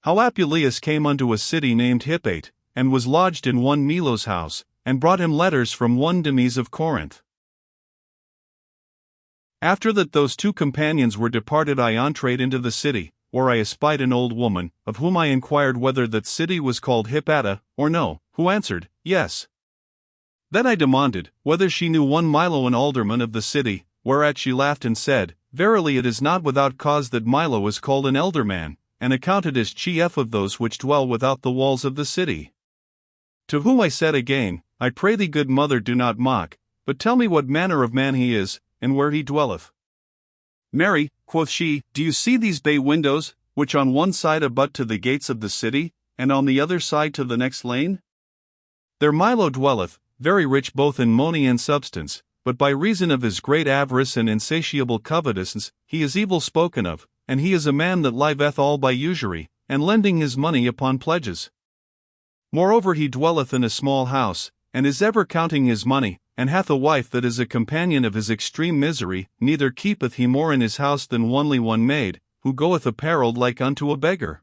How Apuleius came unto a city named Hippate, and was lodged in one Milo's house, and brought him letters from one Demes of Corinth. After that those two companions were departed, I entreed into the city, where I espied an old woman, of whom I inquired whether that city was called Hippata, or no, who answered, Yes. Then I demanded, whether she knew one Milo an alderman of the city, whereat she laughed and said, Verily it is not without cause that Milo is called an elder man, and accounted as chief of those which dwell without the walls of the city. To whom I said again, I pray thee, good mother, do not mock, but tell me what manner of man he is, and where he dwelleth. Mary, quoth she, do you see these bay windows, which on one side abut to the gates of the city, and on the other side to the next lane? There Milo dwelleth, very rich both in money and substance, but by reason of his great avarice and insatiable covetousness, he is evil spoken of, and he is a man that liveth all by usury, and lending his money upon pledges. Moreover he dwelleth in a small house, and is ever counting his money, and hath a wife that is a companion of his extreme misery, neither keepeth he more in his house than only one maid, who goeth apparelled like unto a beggar.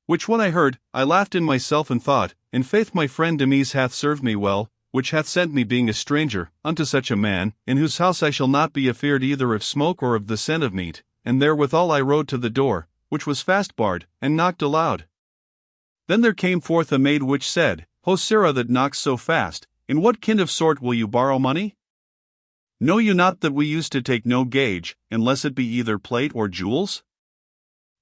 Which when I heard, I laughed in myself and thought, in faith my friend Demes hath served me well, which hath sent me being a stranger, unto such a man, in whose house I shall not be afeard either of smoke or of the scent of meat, and therewithal I rode to the door, which was fast barred, and knocked aloud. Then there came forth a maid which said, Ho Sirrah that knocks so fast, in what kind of sort will you borrow money? Know you not that we used to take no gage, unless it be either plate or jewels?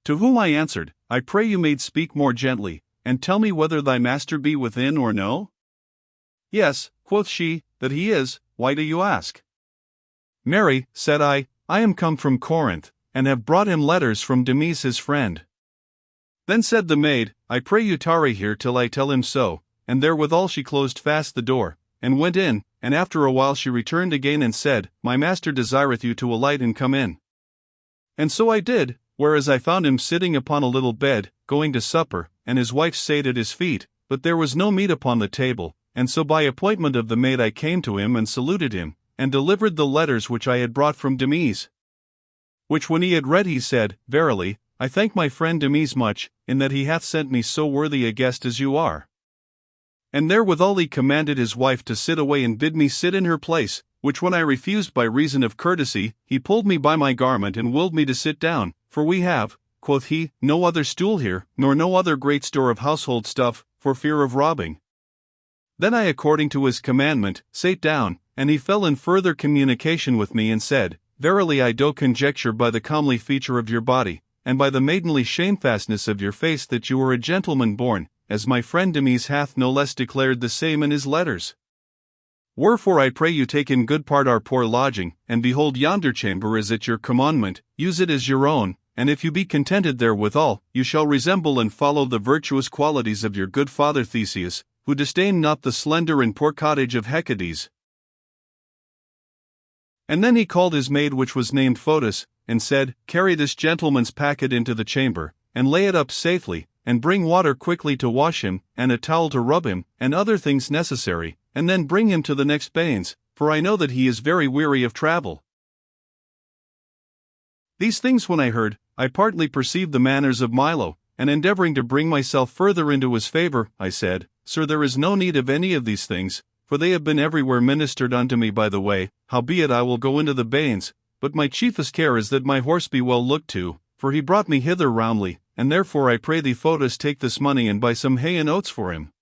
To whom I answered, I pray you, maid, speak more gently, and tell me whether thy master be within or no? Yes, quoth she, that he is. Why do you ask? Mary, said I am come from Corinth, and have brought him letters from Demes his friend. Then said the maid, I pray you tarry here till I tell him so, and therewithal she closed fast the door, and went in, and after a while she returned again and said, My master desireth you to alight and come in. And so I did, whereas I found him sitting upon a little bed, going to supper, and his wife sate at his feet, but there was no meat upon the table, and so by appointment of the maid I came to him and saluted him, and delivered the letters which I had brought from Demes. Which when he had read he said, Verily, I thank my friend Demes much, in that he hath sent me so worthy a guest as you are. And therewithal he commanded his wife to sit away and bid me sit in her place, which when I refused by reason of courtesy, he pulled me by my garment and willed me to sit down, for we have, quoth he, no other stool here, nor no other great store of household stuff, for fear of robbing. Then I according to his commandment, sate down, and he fell in further communication with me and said, Verily I do conjecture by the comely feature of your body, and by the maidenly shamefastness of your face that you are a gentleman born, as my friend Demes hath no less declared the same in his letters. Wherefore I pray you take in good part our poor lodging, and behold yonder chamber is at your commandment, use it as your own, and if you be contented therewithal, you shall resemble and follow the virtuous qualities of your good father Theseus, who disdained not the slender and poor cottage of Hecades. And then he called his maid which was named Photis, and said, Carry this gentleman's packet into the chamber, and lay it up safely, and bring water quickly to wash him, and a towel to rub him, and other things necessary, and then bring him to the next bains, for I know that he is very weary of travel. These things when I heard, I partly perceived the manners of Milo, and endeavoring to bring myself further into his favor, I said, Sir, there is no need of any of these things, for they have been everywhere ministered unto me by the way, howbeit I will go into the bains, but my chiefest care is that my horse be well looked to, for he brought me hither roundly, and therefore I pray thee Photis take this money and buy some hay and oats for him.